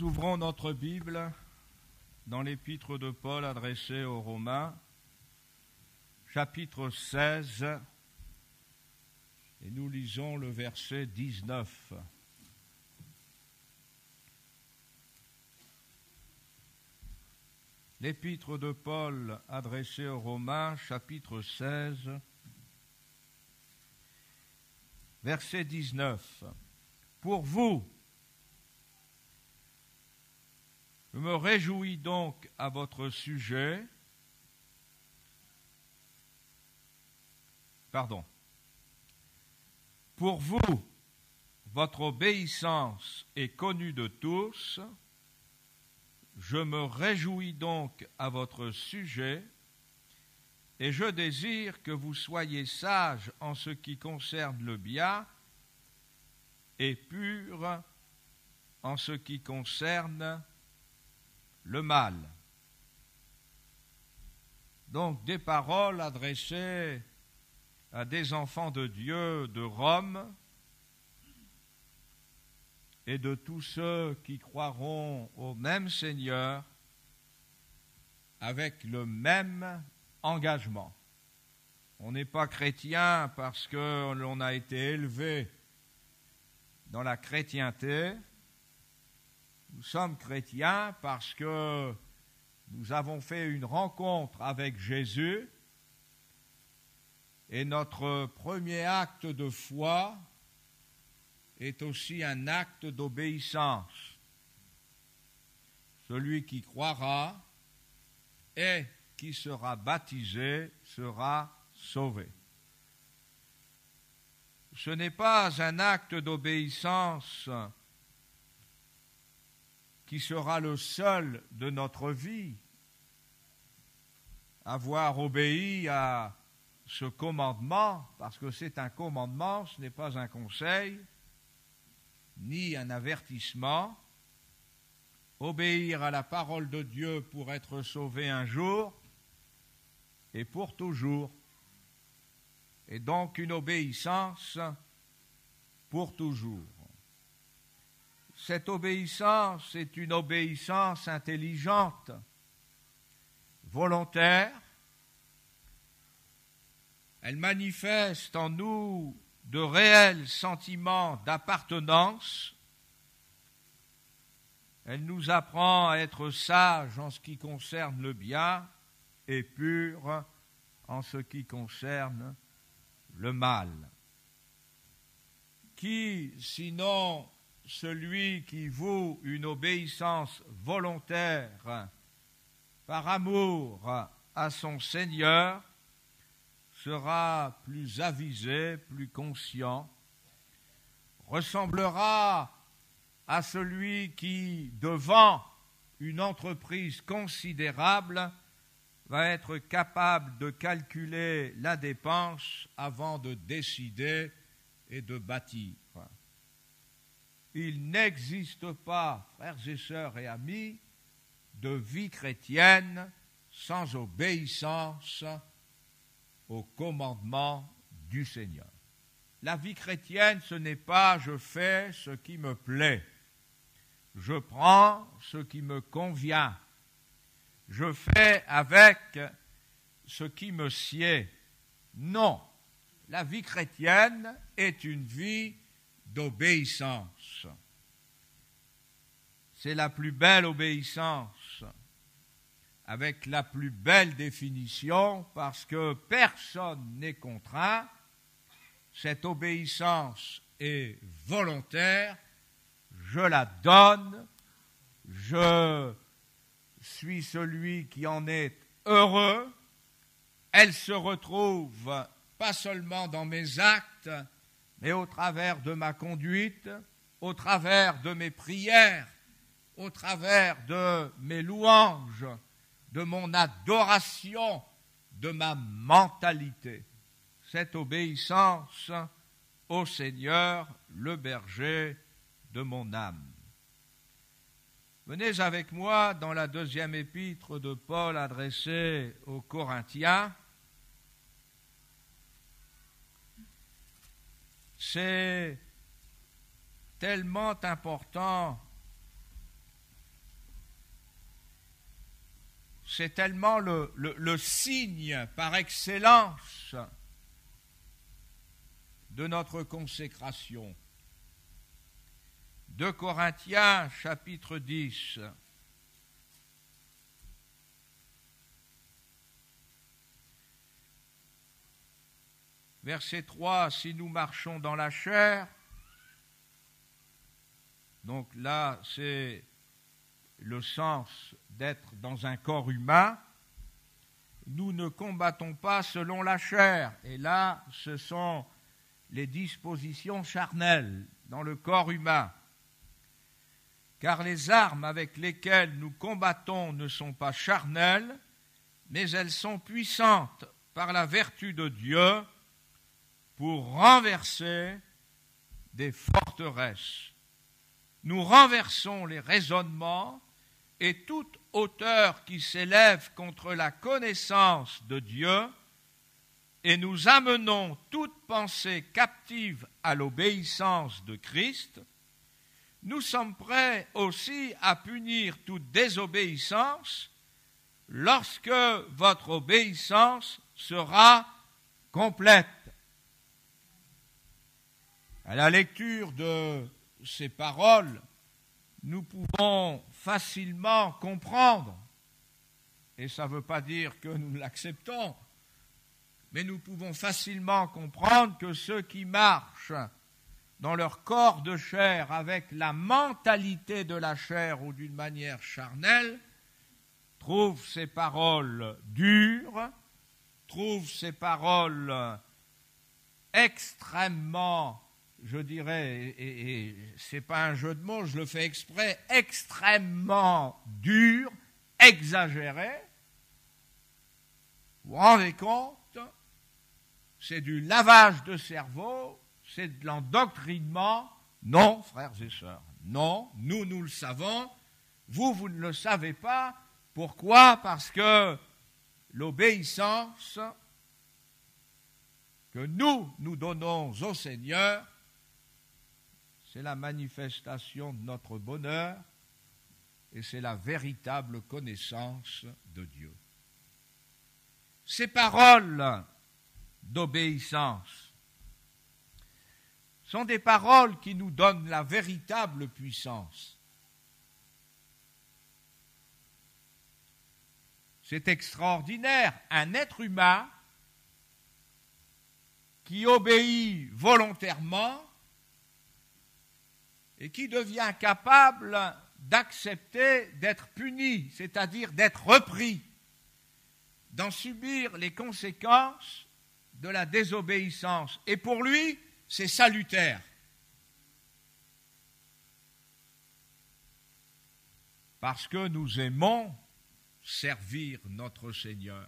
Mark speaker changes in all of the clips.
Speaker 1: Nous ouvrons notre Bible dans l'épître de Paul adressée aux Romains, chapitre 16, et nous lisons le verset 19. L'épître de Paul adressée aux Romains, chapitre 16, verset 19. Pour vous, je me réjouis donc à votre sujet. Pour vous, votre obéissance est connue de tous. Je me réjouis donc à votre sujet, et je désire que vous soyez sages en ce qui concerne le bien et purs en ce qui concerne le mal. Donc des paroles adressées à des enfants de Dieu de Rome et de tous ceux qui croiront au même Seigneur avec le même engagement. On n'est pas chrétien parce que l'on a été élevé dans la chrétienté. Nous sommes chrétiens parce que nous avons fait une rencontre avec Jésus et notre premier acte de foi est aussi un acte d'obéissance. Celui qui croira et qui sera baptisé sera sauvé. Ce n'est pas un acte d'obéissance qui sera le seul de notre vie. Avoir obéi à ce commandement, parce que c'est un commandement, ce n'est pas un conseil, ni un avertissement. Obéir à la parole de Dieu pour être sauvé un jour et pour toujours. Et donc une obéissance pour toujours. Cette obéissance est une obéissance intelligente, volontaire. Elle manifeste en nous de réels sentiments d'appartenance. Elle nous apprend à être sages en ce qui concerne le bien et purs en ce qui concerne le mal. Qui, sinon celui qui voue une obéissance volontaire par amour à son Seigneur, sera plus avisé, plus conscient, ressemblera à celui qui, devant une entreprise considérable, va être capable de calculer la dépense avant de décider et de bâtir. Il n'existe pas, frères et sœurs et amis, de vie chrétienne sans obéissance au commandement du Seigneur. La vie chrétienne, ce n'est pas « je fais ce qui me plaît », « je prends ce qui me convient », « je fais avec ce qui me sied ». Non, la vie chrétienne est une vie d'obéissance. C'est la plus belle obéissance, avec la plus belle définition, parce que personne n'est contraint. Cette obéissance est volontaire, je la donne, je suis celui qui en est heureux. Elle se retrouve pas seulement dans mes actes, mais au travers de ma conduite, au travers de mes prières, au travers de mes louanges, de mon adoration, de ma mentalité. Cette obéissance au Seigneur, le berger de mon âme. Venez avec moi dans la deuxième épître de Paul adressée aux Corinthiens. C'est tellement important c'est tellement le signe par excellence de notre consécration. 2 Corinthiens, chapitre 10. Verset 3, si nous marchons dans la chair, donc là c'est le sens d'être dans un corps humain, nous ne combattons pas selon la chair. Et là, ce sont les dispositions charnelles dans le corps humain. Car les armes avec lesquelles nous combattons ne sont pas charnelles, mais elles sont puissantes par la vertu de Dieu pour renverser des forteresses. Nous renversons les raisonnements et toute hauteur qui s'élève contre la connaissance de Dieu, et nous amenons toute pensée captive à l'obéissance de Christ. Nous sommes prêts aussi à punir toute désobéissance lorsque votre obéissance sera complète. À la lecture de ces paroles, nous pouvons facilement comprendre, et ça ne veut pas dire que nous l'acceptons, mais nous pouvons facilement comprendre que ceux qui marchent dans leur corps de chair avec la mentalité de la chair ou d'une manière charnelle trouvent ces paroles dures, trouvent ces paroles extrêmement, je dirais, et ce n'est pas un jeu de mots, je le fais exprès, extrêmement dur, exagéré. Vous vous rendez compte? C'est du lavage de cerveau, c'est de l'endoctrinement. Non, frères et sœurs, non, nous le savons, vous ne le savez pas. Pourquoi? Parce que l'obéissance que nous donnons au Seigneur, c'est la manifestation de notre bonheur et c'est la véritable connaissance de Dieu. Ces paroles d'obéissance sont des paroles qui nous donnent la véritable puissance. C'est extraordinaire, un être humain qui obéit volontairement et qui devient capable d'accepter d'être puni, c'est-à-dire d'être repris, d'en subir les conséquences de la désobéissance. Et pour lui, c'est salutaire. Parce que nous aimons servir notre Seigneur.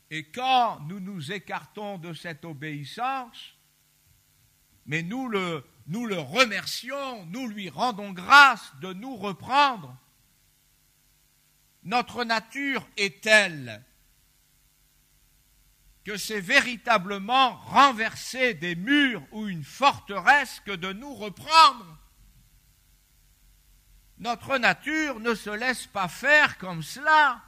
Speaker 1: Et quand nous nous écartons de cette obéissance, mais nous le remercions, nous lui rendons grâce de nous reprendre. Notre nature est telle que c'est véritablement renverser des murs ou une forteresse que de nous reprendre. Notre nature ne se laisse pas faire comme cela.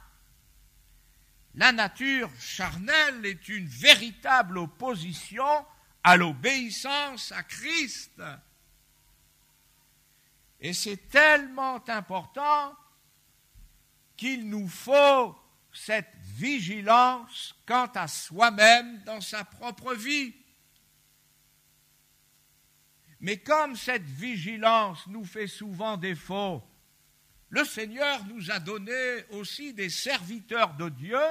Speaker 1: La nature charnelle est une véritable opposition à l'obéissance à Christ. Et c'est tellement important qu'il nous faut cette vigilance quant à soi-même dans sa propre vie. Mais comme cette vigilance nous fait souvent défaut, le Seigneur nous a donné aussi des serviteurs de Dieu,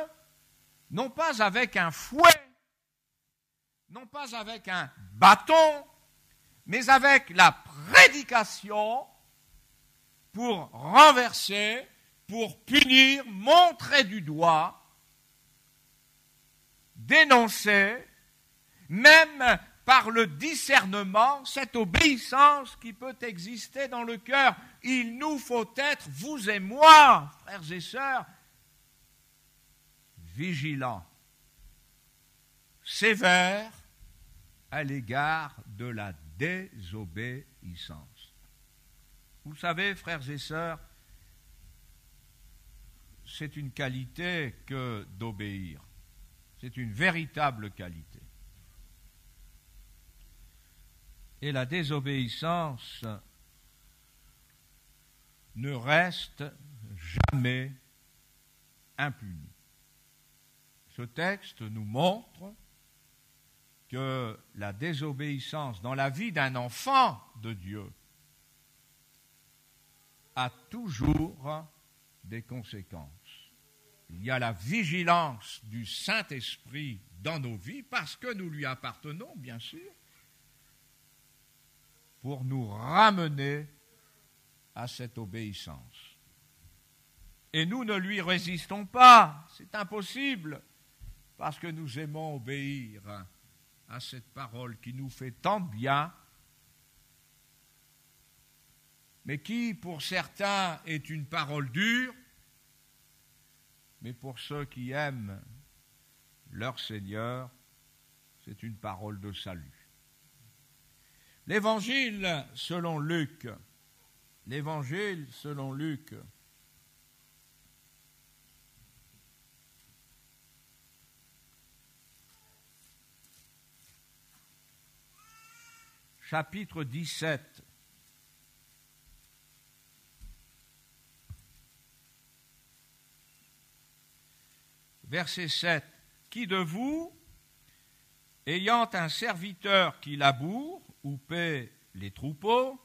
Speaker 1: non pas avec un fouet, non pas avec un bâton, mais avec la prédication pour renverser, pour punir, montrer du doigt, dénoncer, même par le discernement, cette obéissance qui peut exister dans le cœur. Il nous faut être, vous et moi, frères et sœurs, vigilants, sévères à l'égard de la désobéissance. Vous savez, frères et sœurs, c'est une qualité que d'obéir. C'est une véritable qualité. Et la désobéissance ne reste jamais impunie. Ce texte nous montre que la désobéissance dans la vie d'un enfant de Dieu a toujours des conséquences. Il y a la vigilance du Saint-Esprit dans nos vies, parce que nous lui appartenons, bien sûr, pour nous ramener à cette obéissance. Et nous ne lui résistons pas, c'est impossible, parce que nous aimons obéir à cette parole qui nous fait tant de bien, mais qui, pour certains, est une parole dure, mais pour ceux qui aiment leur Seigneur, c'est une parole de salut. L'Évangile selon Luc, chapitre 17, verset 7. Qui de vous, ayant un serviteur qui laboure ou paie les troupeaux,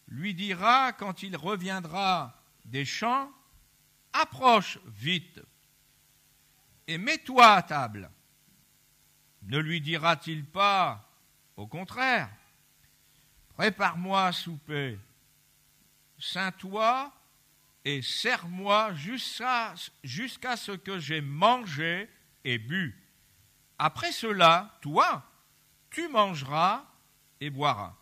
Speaker 1: lui dira quand il reviendra des champs, approche vite et mets-toi à table. Ne lui dira-t-il pas, au contraire, prépare-moi à souper, ceins-toi et sers-moi jusqu'à ce que j'ai mangé et bu. Après cela, toi, tu mangeras et boiras.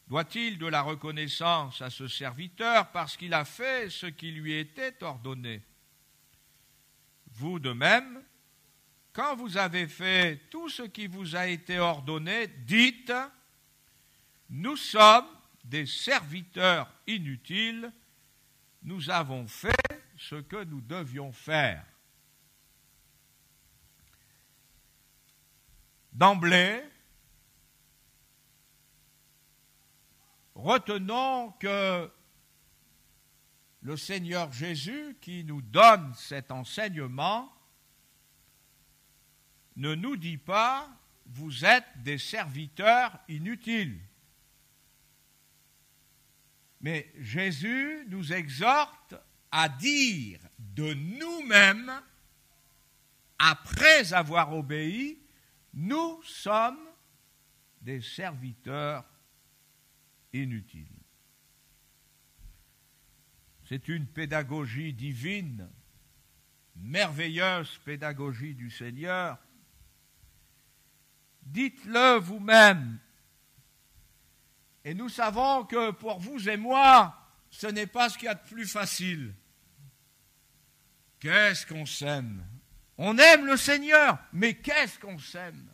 Speaker 1: Doit-il de la reconnaissance à ce serviteur parce qu'il a fait ce qui lui était ordonné? Vous de même, quand vous avez fait tout ce qui vous a été ordonné, dites, nous sommes des serviteurs inutiles, nous avons fait ce que nous devions faire. D'emblée, retenons que le Seigneur Jésus, qui nous donne cet enseignement, ne nous dit pas « vous êtes des serviteurs inutiles ». Mais Jésus nous exhorte à dire de nous-mêmes, après avoir obéi, nous sommes des serviteurs inutiles. C'est une pédagogie divine, merveilleuse pédagogie du Seigneur. Dites-le vous-même. Et nous savons que pour vous et moi, ce n'est pas ce qu'il y a de plus facile. Qu'est-ce qu'on s'aime? On aime le Seigneur, mais qu'est-ce qu'on s'aime?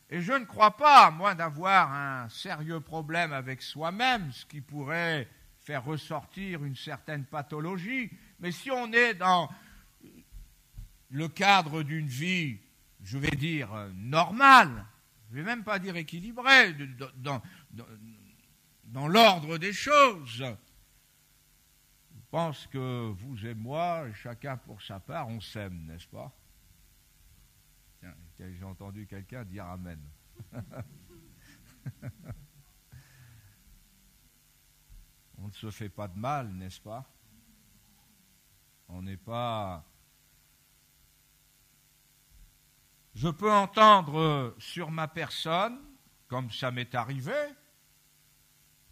Speaker 1: Et je ne crois pas, à moins d'avoir un sérieux problème avec soi-même, ce qui pourrait faire ressortir une certaine pathologie, mais si on est dans le cadre d'une vie, je vais dire, normale, je ne vais même pas dire équilibrée, dans l'ordre des choses, je pense que vous et moi, chacun pour sa part, on s'aime, n'est-ce pas? Tiens, j'ai entendu quelqu'un dire Amen. On ne se fait pas de mal, n'est-ce pas? On n'est pas... Je peux entendre sur ma personne, comme ça m'est arrivé,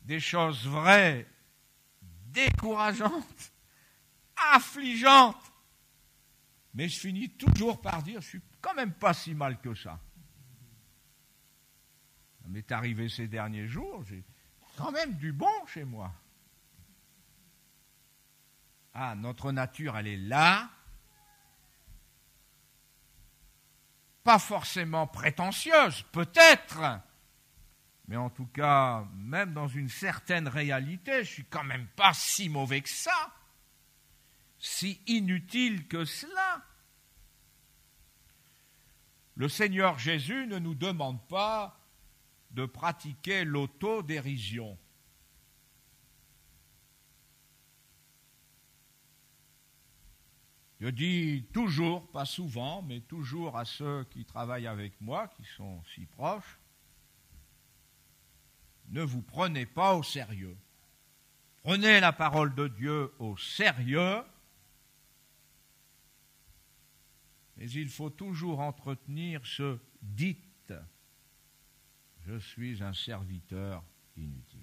Speaker 1: des choses vraies, décourageantes, affligeantes, mais je finis toujours par dire, je suis quand même pas si mal que ça. Ça m'est arrivé ces derniers jours, j'ai quand même du bon chez moi. Ah, notre nature, elle est là, pas forcément prétentieuse, peut-être, mais en tout cas, même dans une certaine réalité, je ne suis quand même pas si mauvais que ça, si inutile que cela. Le Seigneur Jésus ne nous demande pas de pratiquer l'autodérision. Je dis toujours, pas souvent, mais toujours à ceux qui travaillent avec moi, qui sont si proches, ne vous prenez pas au sérieux. Prenez la parole de Dieu au sérieux, mais il faut toujours entretenir ce « dites ». Je suis un serviteur inutile.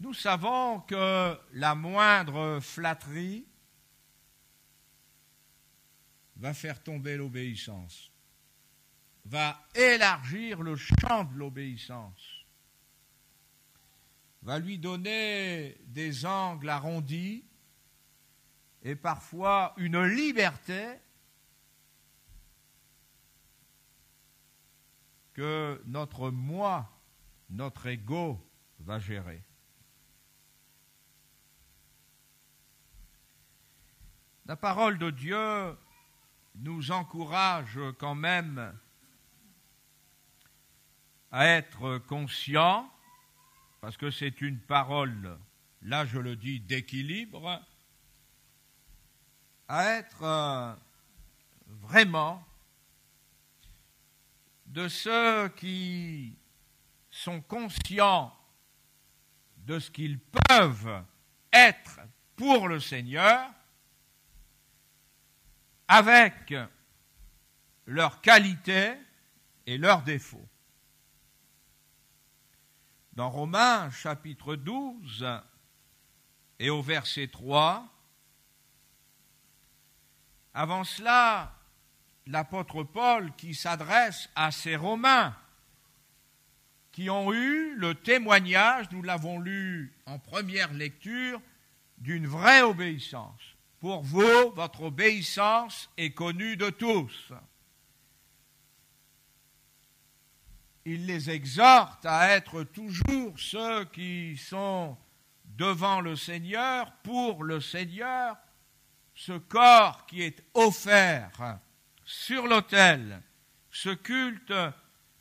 Speaker 1: Nous savons que la moindre flatterie va faire tomber l'obéissance, va élargir le champ de l'obéissance, va lui donner des angles arrondis et parfois une liberté que notre moi, notre ego va gérer. La parole de Dieu nous encourage quand même à être conscients, parce que c'est une parole, là je le dis, d'équilibre, à être vraiment de ceux qui sont conscients de ce qu'ils peuvent être pour le Seigneur, avec leurs qualités et leurs défauts. Dans Romains chapitre 12 et au verset 3, avant cela, l'apôtre Paul qui s'adresse à ces Romains qui ont eu le témoignage, nous l'avons lu en première lecture, d'une vraie obéissance. Pour vous, votre obéissance est connue de tous. Il les exhorte à être toujours ceux qui sont devant le Seigneur, pour le Seigneur, ce corps qui est offert sur l'autel, ce culte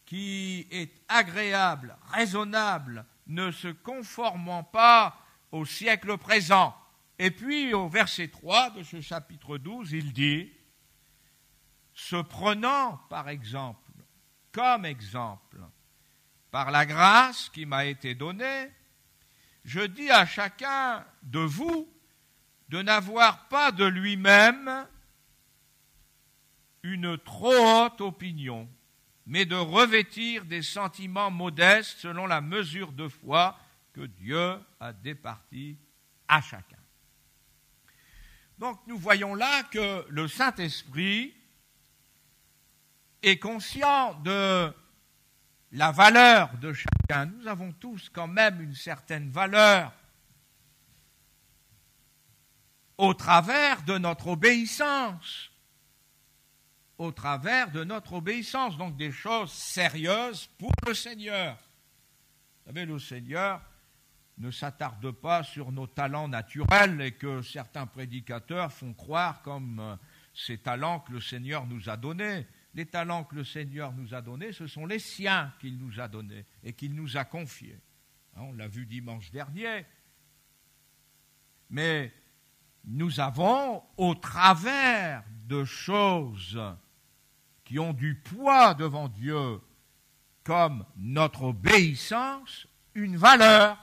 Speaker 1: qui est agréable, raisonnable, ne se conformant pas au siècle présent. Et puis, au verset 3 de ce chapitre 12, il dit, se prenant, par exemple, comme exemple, par la grâce qui m'a été donnée, je dis à chacun de vous de n'avoir pas de lui-même une trop haute opinion, mais de revêtir des sentiments modestes selon la mesure de foi que Dieu a départie à chacun. Donc nous voyons là que le Saint-Esprit est conscient de la valeur de chacun. Nous avons tous quand même une certaine valeur au travers de notre obéissance. Au travers de notre obéissance, donc des choses sérieuses pour le Seigneur. Vous savez, le Seigneur ne s'attarde pas sur nos talents naturels et que certains prédicateurs font croire comme ces talents que le Seigneur nous a donnés. Les talents que le Seigneur nous a donnés, ce sont les siens qu'il nous a donnés et qu'il nous a confiés. On l'a vu dimanche dernier. Mais nous avons, au travers de choses qui ont du poids devant Dieu, comme notre obéissance, une valeur.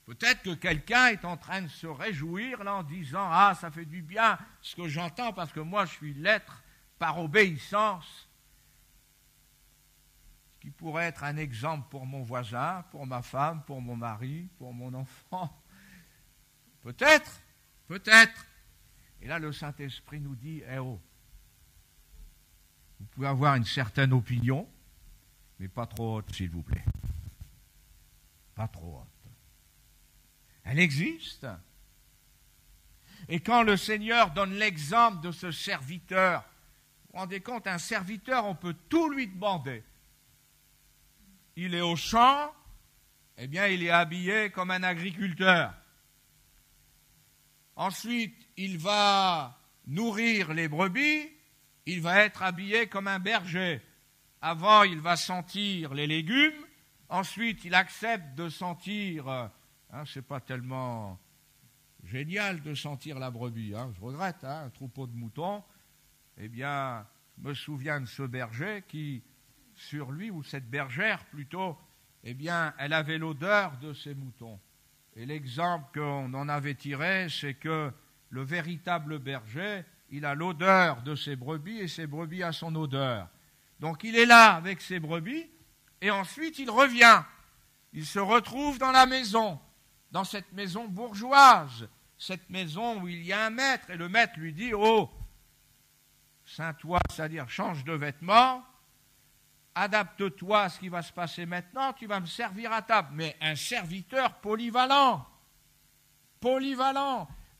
Speaker 1: Peut-être que quelqu'un est en train de se réjouir là en disant « Ah, ça fait du bien ce que j'entends parce que moi je suis l'être par obéissance », ce qui pourrait être un exemple pour mon voisin, pour ma femme, pour mon mari, pour mon enfant. Peut-être. Et là le Saint-Esprit nous dit « Eh oh, vous pouvez avoir une certaine opinion, mais pas trop haute s'il vous plaît. Pas trop haute. » Elle existe. Et quand le Seigneur donne l'exemple de ce serviteur vous rendez compte, un serviteur, on peut tout lui demander. Il est au champ, eh bien, il est habillé comme un agriculteur. Ensuite, il va nourrir les brebis, il va être habillé comme un berger. Avant, il va sentir les légumes, ensuite, il accepte de sentir, c'est pas tellement génial de sentir la brebis, je regrette, un troupeau de moutons, eh bien, je me souviens de ce berger qui, sur lui, ou cette bergère plutôt, eh bien, elle avait l'odeur de ses moutons. Et l'exemple qu'on en avait tiré, c'est que le véritable berger, il a l'odeur de ses brebis et ses brebis a son odeur. Donc il est là avec ses brebis et ensuite il revient. Il se retrouve dans la maison, dans cette maison bourgeoise, cette maison où il y a un maître. Et le maître lui dit, oh, ceins-toi, c'est-à-dire change de vêtements, adapte-toi à ce qui va se passer maintenant, tu vas me servir à table. Mais un serviteur polyvalent,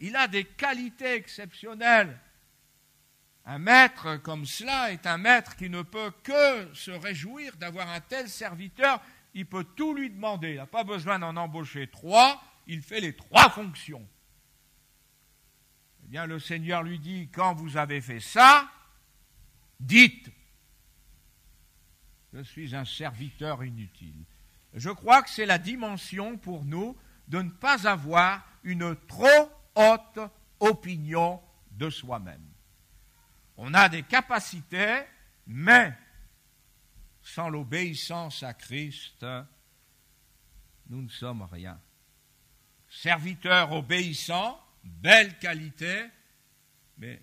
Speaker 1: il a des qualités exceptionnelles. Un maître comme cela est un maître qui ne peut que se réjouir d'avoir un tel serviteur. Il peut tout lui demander, il n'a pas besoin d'en embaucher 3, il fait les 3 fonctions. Eh bien, le Seigneur lui dit, quand vous avez fait ça, dites, je suis un serviteur inutile. Je crois que c'est la dimension pour nous de ne pas avoir une trop haute opinion de soi-même. On a des capacités, mais sans l'obéissance à Christ, nous ne sommes rien. Serviteur obéissant, belle qualité, mais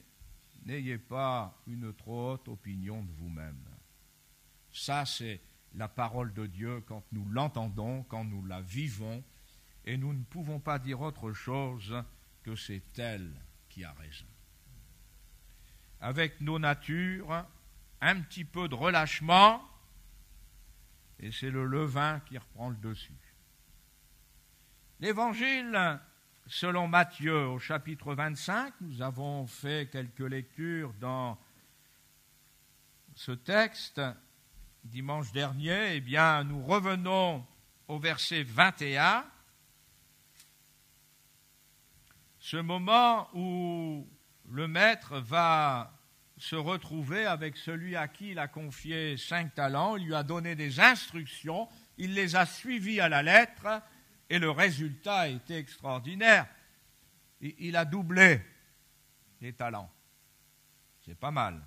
Speaker 1: n'ayez pas une trop haute opinion de vous-même. Ça, c'est la parole de Dieu quand nous l'entendons, quand nous la vivons, et nous ne pouvons pas dire autre chose que c'est elle qui a raison. Avec nos natures, un petit peu de relâchement, et c'est le levain qui reprend le dessus. L'Évangile, selon Matthieu, au chapitre 25, nous avons fait quelques lectures dans ce texte dimanche dernier. Eh bien, nous revenons au verset 21, ce moment où le maître va se retrouver avec celui à qui il a confié 5 talents, il lui a donné des instructions, il les a suivies à la lettre, et le résultat a été extraordinaire. Il a doublé les talents. C'est pas mal.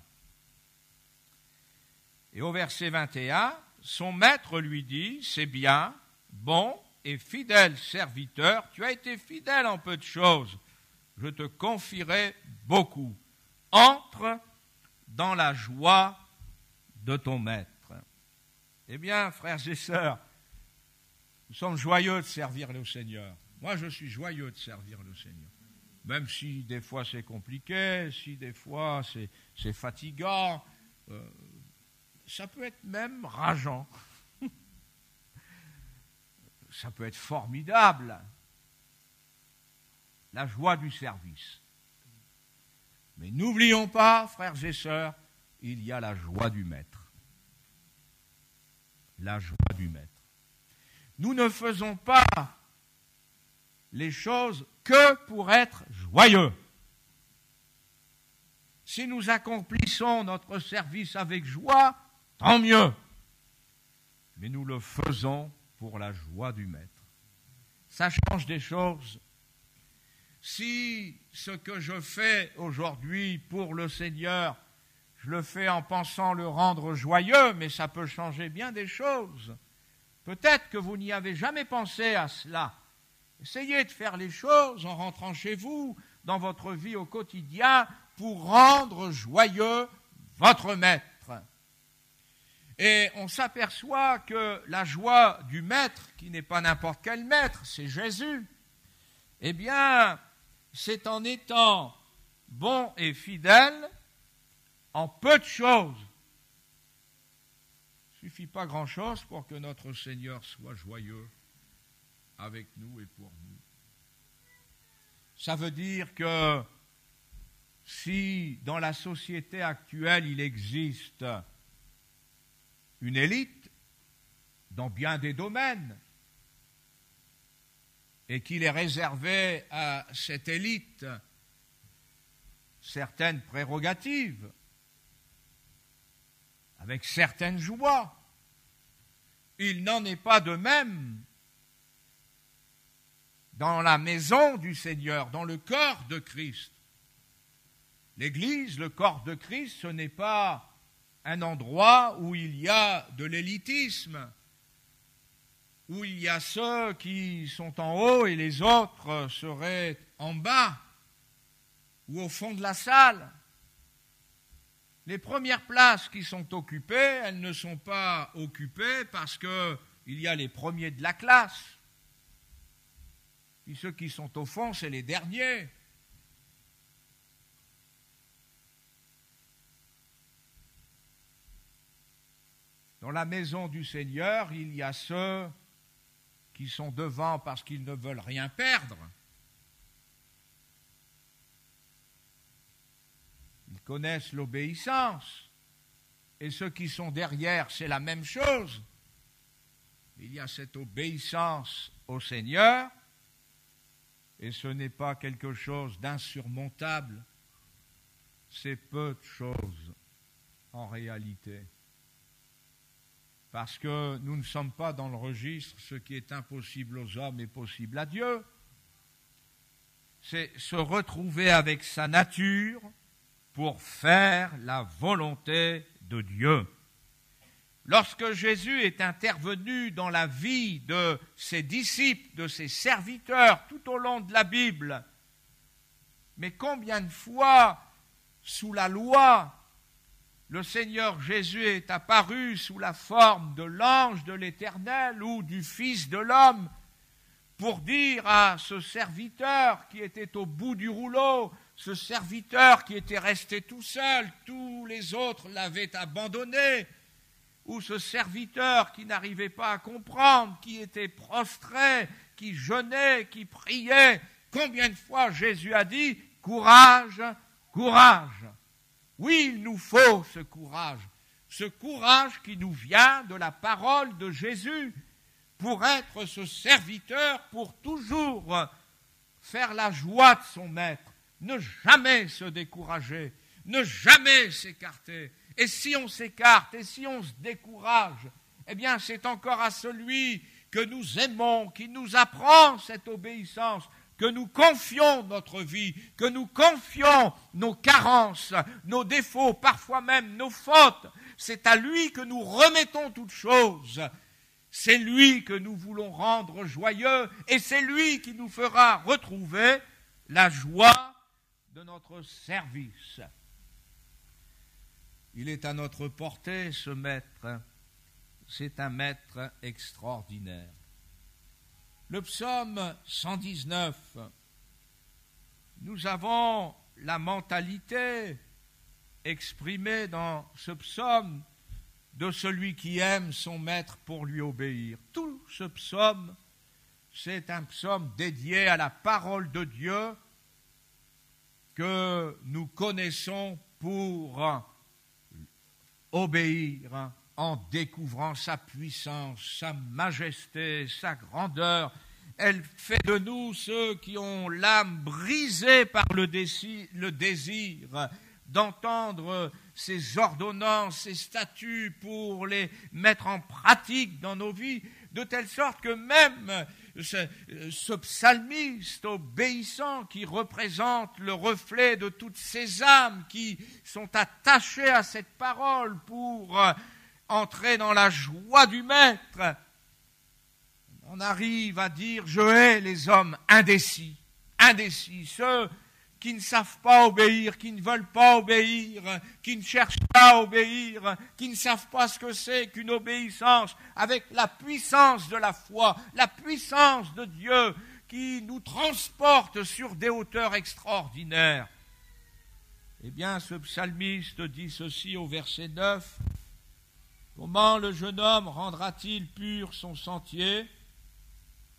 Speaker 1: Et au verset 21, son maître lui dit, c'est bien, bon et fidèle serviteur, tu as été fidèle en peu de choses, je te confierai beaucoup. Entre dans la joie de ton maître. Eh bien, frères et sœurs, nous sommes joyeux de servir le Seigneur. Moi, je suis joyeux de servir le Seigneur. Même si des fois c'est compliqué, si des fois c'est fatigant, ça peut être même rageant. Ça peut être formidable. La joie du service. Mais n'oublions pas, frères et sœurs, il y a la joie du Maître. La joie du Maître. Nous ne faisons pas les choses que pour être joyeux. Si nous accomplissons notre service avec joie, tant mieux. Mais nous le faisons pour la joie du Maître. Ça change des choses. Si ce que je fais aujourd'hui pour le Seigneur, je le fais en pensant le rendre joyeux, mais ça peut changer bien des choses. Peut-être que vous n'y avez jamais pensé à cela. Essayez de faire les choses en rentrant chez vous, dans votre vie au quotidien, pour rendre joyeux votre Maître. Et on s'aperçoit que la joie du Maître, qui n'est pas n'importe quel Maître, c'est Jésus, eh bien, c'est en étant bon et fidèle en peu de choses. Il ne suffit pas grand-chose pour que notre Seigneur soit joyeux avec nous et pour nous. Ça veut dire que si dans la société actuelle il existe une élite dans bien des domaines et qu'il est réservé à cette élite certaines prérogatives, avec certaines joies, il n'en est pas de même dans la maison du Seigneur, dans le corps de Christ. L'Église, le corps de Christ, ce n'est pas un endroit où il y a de l'élitisme, où il y a ceux qui sont en haut et les autres seraient en bas ou au fond de la salle. Les premières places qui sont occupées, elles ne sont pas occupées parce qu'il y a les premiers de la classe. Puis ceux qui sont au fond, c'est les derniers. Dans la maison du Seigneur, il y a ceux qui sont devant parce qu'ils ne veulent rien perdre. Ils connaissent l'obéissance. Et ceux qui sont derrière, c'est la même chose. Il y a cette obéissance au Seigneur, et ce n'est pas quelque chose d'insurmontable. C'est peu de choses en réalité. Parce que nous ne sommes pas dans le registre, ce qui est impossible aux hommes est possible à Dieu. C'est se retrouver avec sa nature pour faire la volonté de Dieu. Lorsque Jésus est intervenu dans la vie de ses disciples, de ses serviteurs, tout au long de la Bible, mais combien de fois, sous la loi, le Seigneur Jésus est apparu sous la forme de l'ange de l'Éternel ou du Fils de l'homme pour dire à ce serviteur qui était au bout du rouleau, ce serviteur qui était resté tout seul, tous les autres l'avaient abandonné, ou ce serviteur qui n'arrivait pas à comprendre, qui était prostré, qui jeûnait, qui priait. Combien de fois Jésus a dit « Courage, courage !» Oui, il nous faut ce courage qui nous vient de la parole de Jésus, pour être ce serviteur, pour toujours faire la joie de son maître, ne jamais se décourager, ne jamais s'écarter. Et si on s'écarte, et si on se décourage, eh bien c'est encore à celui que nous aimons, qui nous apprend cette obéissance, que nous confions notre vie, que nous confions nos carences, nos défauts, parfois même nos fautes. C'est à lui que nous remettons toutes choses. C'est lui que nous voulons rendre joyeux et c'est lui qui nous fera retrouver la joie de notre service. Il est à notre portée, ce maître. C'est un maître extraordinaire. Le psaume 119, nous avons la mentalité exprimée dans ce psaume de celui qui aime son maître pour lui obéir. Tout ce psaume, c'est un psaume dédié à la parole de Dieu que nous connaissons pour obéir en découvrant sa puissance, sa majesté, sa grandeur. Elle fait de nous ceux qui ont l'âme brisée par le désir d'entendre ses ordonnances, ses statuts pour les mettre en pratique dans nos vies, de telle sorte que même ce psalmiste obéissant qui représente le reflet de toutes ces âmes qui sont attachées à cette parole pour entrer dans la joie du maître, on arrive à dire « Je hais les hommes indécis, ceux qui ne savent pas obéir, qui ne veulent pas obéir, qui ne cherchent pas à obéir, qui ne savent pas ce que c'est qu'une obéissance avec la puissance de la foi, la puissance de Dieu qui nous transporte sur des hauteurs extraordinaires. » Eh bien, ce psalmiste dit ceci au verset 9. « Comment le jeune homme rendra-t-il pur son sentier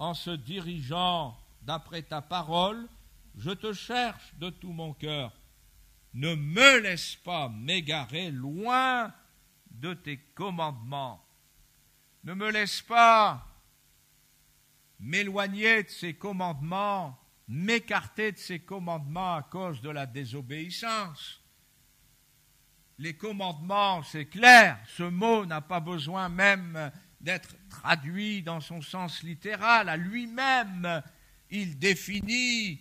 Speaker 1: en se dirigeant d'après ta parole ? Je te cherche de tout mon cœur. ne me laisse pas m'égarer loin de tes commandements. Ne me laisse pas m'éloigner de ces commandements, m'écarter de ces commandements à cause de la désobéissance. Les commandements, c'est clair, ce mot n'a pas besoin même d'être traduit dans son sens littéral. À lui-même, il définit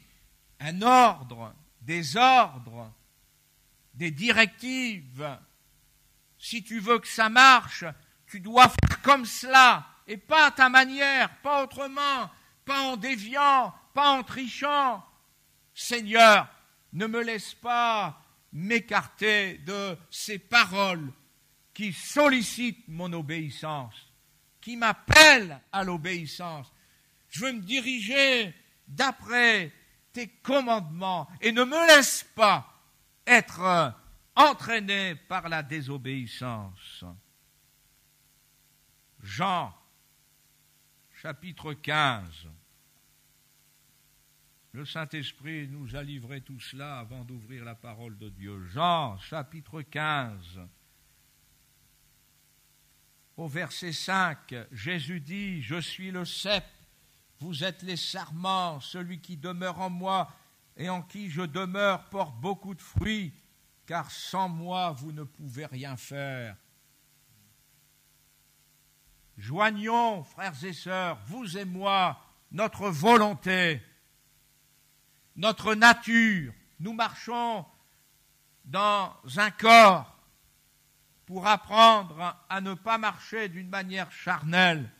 Speaker 1: un ordre, des ordres, des directives. Si tu veux que ça marche, tu dois faire comme cela, et pas à ta manière, pas autrement, pas en déviant, pas en trichant. Seigneur, ne me laisse pas m'écarter de ces paroles qui sollicitent mon obéissance, qui m'appellent à l'obéissance. Je veux me diriger d'après tes commandements et ne me laisse pas être entraîné par la désobéissance. Jean, chapitre 15. Le Saint-Esprit nous a livré tout cela avant d'ouvrir la parole de Dieu. Jean, chapitre 15. Au verset 5, Jésus dit, « Je suis le cep, vous êtes les sarments, celui qui demeure en moi et en qui je demeure porte beaucoup de fruits, car sans moi vous ne pouvez rien faire. » Joignons, frères et sœurs, vous et moi, notre volonté, notre nature. Nous marchons dans un corps pour apprendre à ne pas marcher d'une manière charnelle.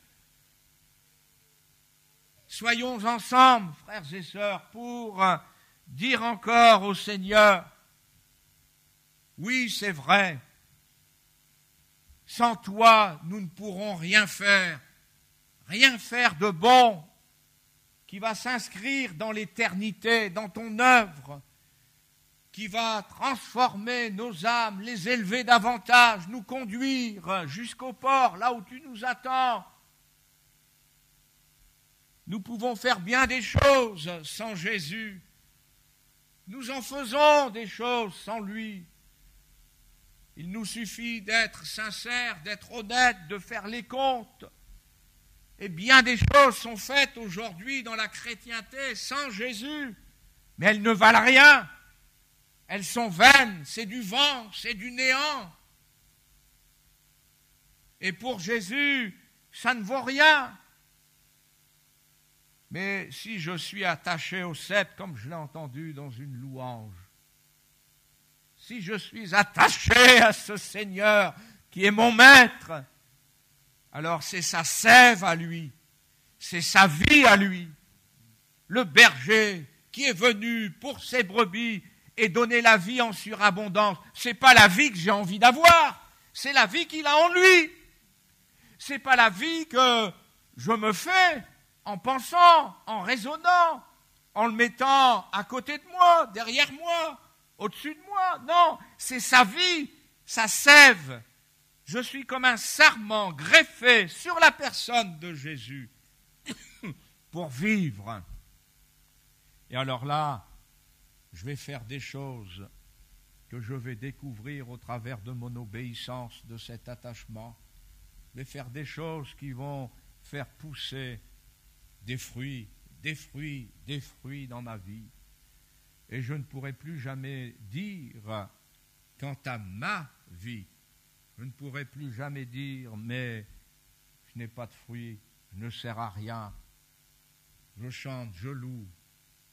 Speaker 1: Soyons ensemble, frères et sœurs, pour dire encore au Seigneur, oui, c'est vrai, sans toi, nous ne pourrons rien faire de bon, qui va s'inscrire dans l'éternité, dans ton œuvre, qui va transformer nos âmes, les élever davantage, nous conduire jusqu'au port, là où tu nous attends. Nous pouvons faire bien des choses sans Jésus. Nous en faisons des choses sans lui. Il nous suffit d'être sincères, d'être honnêtes, de faire les comptes. Et bien des choses sont faites aujourd'hui dans la chrétienté sans Jésus, mais elles ne valent rien. Elles sont vaines, c'est du vent, c'est du néant. Et pour Jésus, ça ne vaut rien. Mais si je suis attaché au cep, comme je l'ai entendu dans une louange, si je suis attaché à ce Seigneur qui est mon maître, alors c'est sa sève à lui, c'est sa vie à lui. Le berger qui est venu pour ses brebis et donner la vie en surabondance, c'est pas la vie que j'ai envie d'avoir, c'est la vie qu'il a en lui. C'est pas la vie que je me fais en pensant, en raisonnant, en le mettant à côté de moi, derrière moi, au-dessus de moi. Non, c'est sa vie, sa sève. Je suis comme un sarment greffé sur la personne de Jésus pour vivre. Et alors là, je vais faire des choses que je vais découvrir au travers de mon obéissance, de cet attachement. Je vais faire des choses qui vont faire pousser des fruits dans ma vie. Et je ne pourrai plus jamais dire, quant à ma vie, je ne pourrai plus jamais dire, mais je n'ai pas de fruits, je ne sers à rien, je chante, je loue,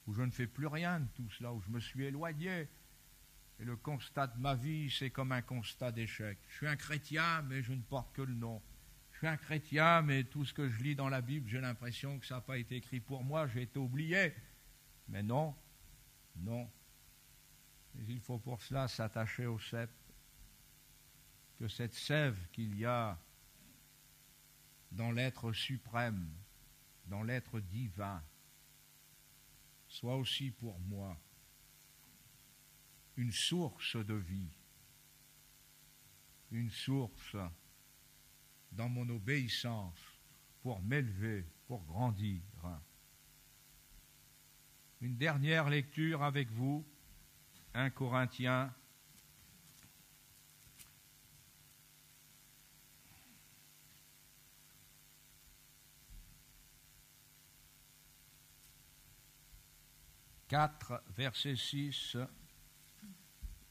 Speaker 1: ou je ne fais plus rien de tout cela, où je me suis éloigné. Et le constat de ma vie, c'est comme un constat d'échec. Je suis un chrétien, mais je ne porte que le nom. Je suis un chrétien, mais tout ce que je lis dans la Bible, j'ai l'impression que ça n'a pas été écrit pour moi, j'ai été oublié. Mais non. Mais il faut pour cela s'attacher au cep, que cette sève qu'il y a dans l'être suprême, dans l'être divin, soit aussi pour moi une source de vie, une source dans mon obéissance pour m'élever, pour grandir. Une dernière lecture avec vous 1 Corinthiens (4), verset 6.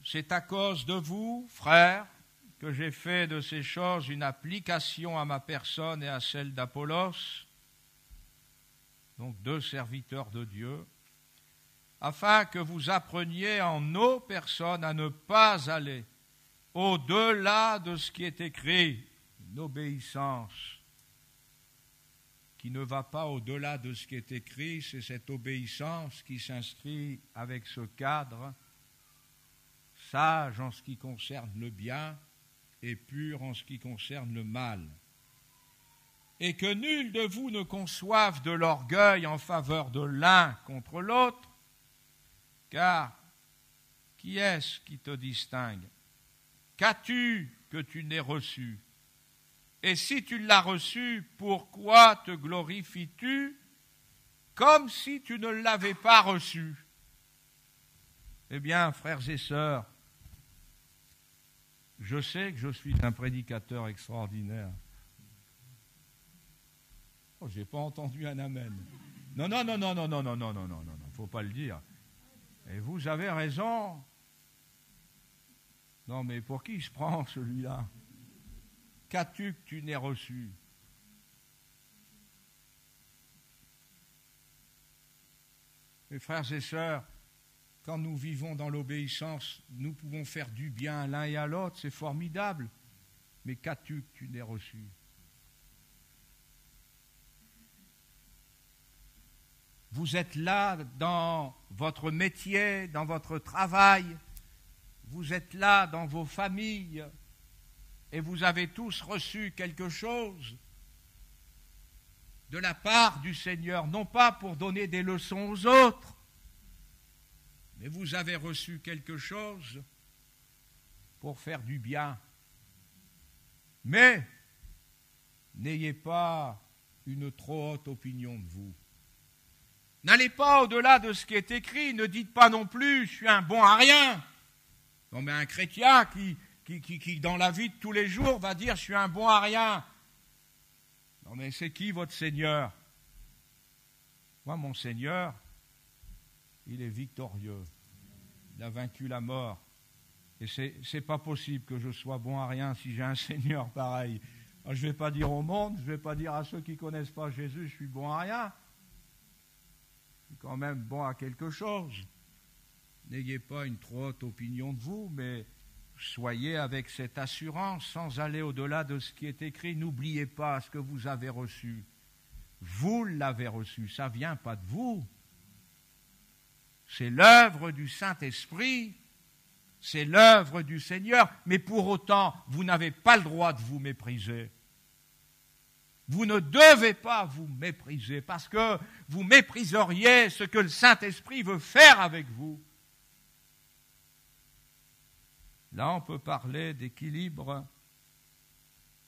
Speaker 1: C'est à cause de vous, frères, que j'ai fait de ces choses une application à ma personne et à celle d'Apollos, donc 2 serviteurs de Dieu, afin que vous appreniez en nos personnes à ne pas aller au-delà de ce qui est écrit, une obéissance qui ne va pas au-delà de ce qui est écrit, c'est cette obéissance qui s'inscrit avec ce cadre, sage en ce qui concerne le bien et pur en ce qui concerne le mal. Et que nul de vous ne conçoive de l'orgueil en faveur de l'un contre l'autre, car qui est-ce qui te distingue? Qu'as-tu que tu n'aies reçu? Et si tu l'as reçu, pourquoi te glorifies-tu comme si tu ne l'avais pas reçu? Eh bien, frères et sœurs, je sais que je suis un prédicateur extraordinaire. Oh, je n'ai pas entendu un amen. Non, faut pas le dire. Et vous avez raison. Non, mais pour qui il se prend celui-là? Qu'as-tu que tu n'aies reçu? Mes frères et sœurs, quand nous vivons dans l'obéissance, nous pouvons faire du bien à l'un et à l'autre, c'est formidable. Mais qu'as-tu que tu n'aies reçu? Vous êtes là dans votre métier, dans votre travail, vous êtes là dans vos familles, et vous avez tous reçu quelque chose de la part du Seigneur, non pas pour donner des leçons aux autres, mais vous avez reçu quelque chose pour faire du bien. Mais n'ayez pas une trop haute opinion de vous. N'allez pas au-delà de ce qui est écrit, ne dites pas non plus « je suis un bon à rien ». Non mais un chrétien qui dans la vie de tous les jours va dire « je suis un bon à rien ». Non mais c'est qui votre Seigneur? Moi mon Seigneur, il est victorieux. Il a vaincu la mort. Et c'est pas possible que je sois bon à rien si j'ai un Seigneur pareil. Alors, je ne vais pas dire au monde, je ne vais pas dire à ceux qui ne connaissent pas Jésus, je suis bon à rien. Je suis quand même bon à quelque chose. N'ayez pas une trop haute opinion de vous, mais soyez avec cette assurance, sans aller au-delà de ce qui est écrit. N'oubliez pas ce que vous avez reçu. Vous l'avez reçu, ça ne vient pas de vous. C'est l'œuvre du Saint-Esprit, c'est l'œuvre du Seigneur, mais pour autant, vous n'avez pas le droit de vous mépriser. Vous ne devez pas vous mépriser, parce que vous mépriseriez ce que le Saint-Esprit veut faire avec vous. Là, on peut parler d'équilibre,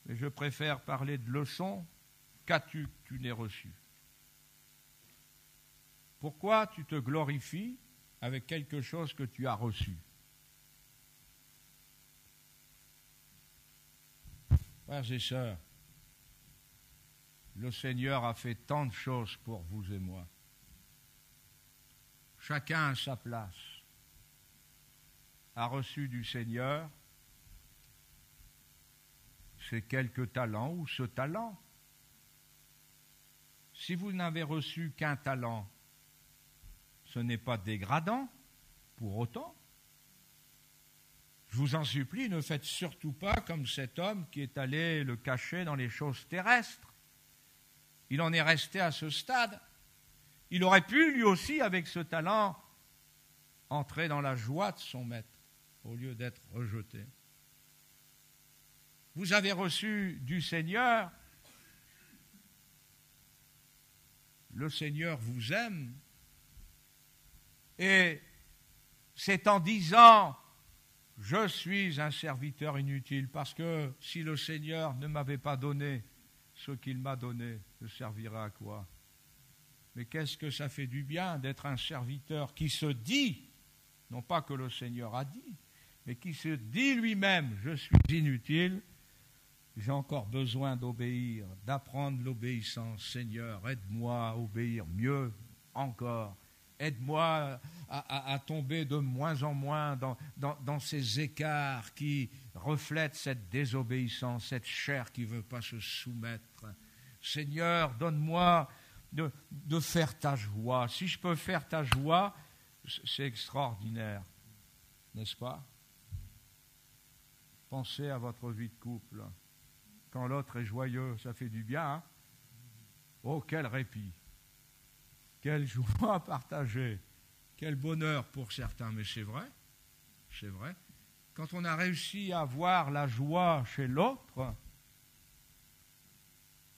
Speaker 1: mais je préfère parler de leçon. Qu'as-tu que tu n'aies reçu? Pourquoi tu te glorifies avec quelque chose que tu as reçu? Frères et sœurs, le Seigneur a fait tant de choses pour vous et moi. Chacun à sa place a reçu du Seigneur ces quelques talents ou ce talent. Si vous n'avez reçu qu'un talent, ce n'est pas dégradant pour autant. Je vous en supplie, ne faites surtout pas comme cet homme qui est allé le cacher dans les choses terrestres. Il en est resté à ce stade. Il aurait pu, lui aussi, avec ce talent, entrer dans la joie de son maître, au lieu d'être rejeté. Vous avez reçu du Seigneur. Le Seigneur vous aime. Et c'est en disant « Je suis un serviteur inutile » parce que si le Seigneur ne m'avait pas donné ce qu'il m'a donné, je servirais à quoi? Mais qu'est-ce que ça fait du bien d'être un serviteur qui se dit non pas que le Seigneur a dit, mais qui se dit lui-même, je suis inutile, j'ai encore besoin d'obéir, d'apprendre l'obéissance. Seigneur, aide-moi à obéir mieux encore. Aide-moi à tomber de moins en moins dans ces écarts qui reflètent cette désobéissance, cette chair qui ne veut pas se soumettre. Seigneur, donne-moi de faire ta joie. Si je peux faire ta joie, c'est extraordinaire, n'est-ce pas? Pensez à votre vie de couple. Quand l'autre est joyeux, ça fait du bien, hein? Oh, quel répit! Quelle joie partagée, quel bonheur pour certains, mais c'est vrai, c'est vrai. Quand on a réussi à voir la joie chez l'autre,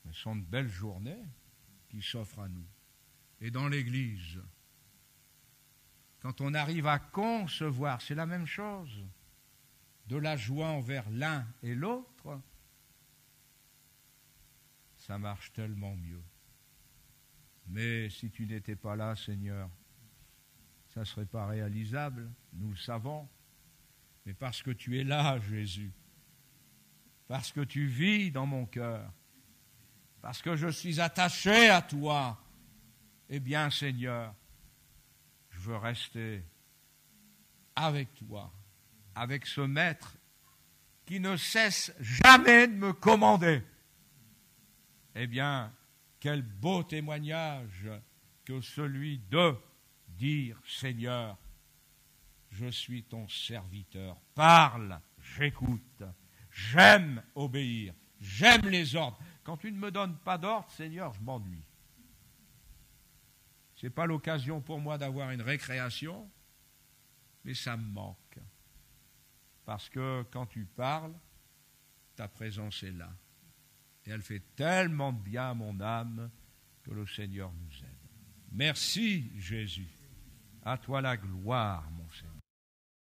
Speaker 1: ce sont de belles journées qui s'offrent à nous. Et dans l'Église, quand on arrive à concevoir, c'est la même chose, de la joie envers l'un et l'autre, ça marche tellement mieux. Mais si tu n'étais pas là, Seigneur, ça ne serait pas réalisable, nous le savons. Mais parce que tu es là, Jésus, parce que tu vis dans mon cœur, parce que je suis attaché à toi, eh bien, Seigneur, je veux rester avec toi, avec ce maître qui ne cesse jamais de me commander. Eh bien, quel beau témoignage que celui de dire, Seigneur, je suis ton serviteur, parle, j'écoute, j'aime obéir, j'aime les ordres. Quand tu ne me donnes pas d'ordre, Seigneur, je m'ennuie. Ce n'est pas l'occasion pour moi d'avoir une récréation, mais ça me manque. Parce que quand tu parles, ta présence est là. Et elle fait tellement de bien à mon âme que le Seigneur nous aide. Merci Jésus. À toi la gloire, mon Seigneur.